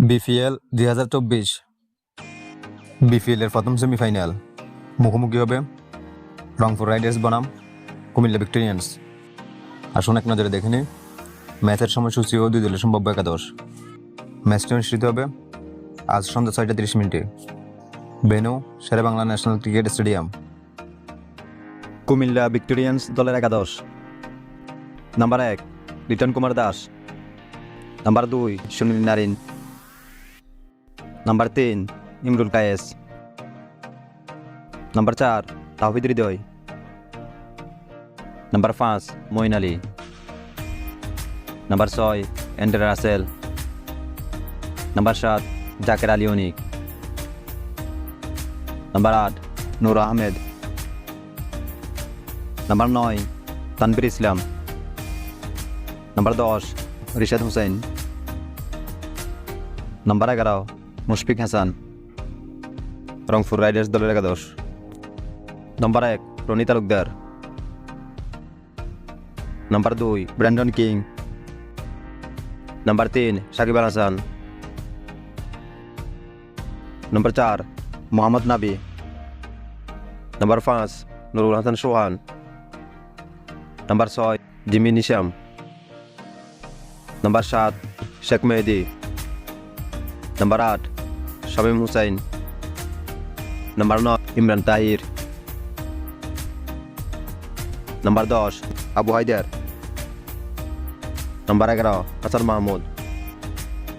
BPL 2024 BPL এর প্রথম semifinal মুখোমুখি হবে রংপুর রাইডার্স বনাম কুমিল্লা ভিক্টোরিয়ান্স। আসুন এক নজরে দেখে নিই ম্যাচের সময়সূচি ও দুই দলের সম্ভাব্য একাদশ। ম্যাচটি অনুষ্ঠিত হবে আজ সন্ধ্যা 6:30 venue Sher e Bangla national cricket stadium. Comilla Victorians দলের একাদশ: number 1 Liton Kumar Das, number 2 Sunil Narine, number 3 Imrul Kayes, number 4 Towhid Hridoy, number 5 Moeen Ali, number 6 Andre Russell, number 7 Jaker Ali Anik, number 8 Noor Ahmad, number 9 Tanvir Islam, number 10 Rishad Hossain, number 11 Mushfiq Hasan. Rangpur riders দলের একাদশ: number 1 Rony Talukdar, number 2 Brandon King, number 3 Shakib Al Hasan, number 4 Mohammad Nabi, number 5 Nurul Hasan Sohan, number 6 Jimmy Neesham, number 7 Sheikh Mehedi, number 8 Shamim Hossain, number 9 Imran Tahir, number 10 Abu Haider, number 11 Hasan Mahmud.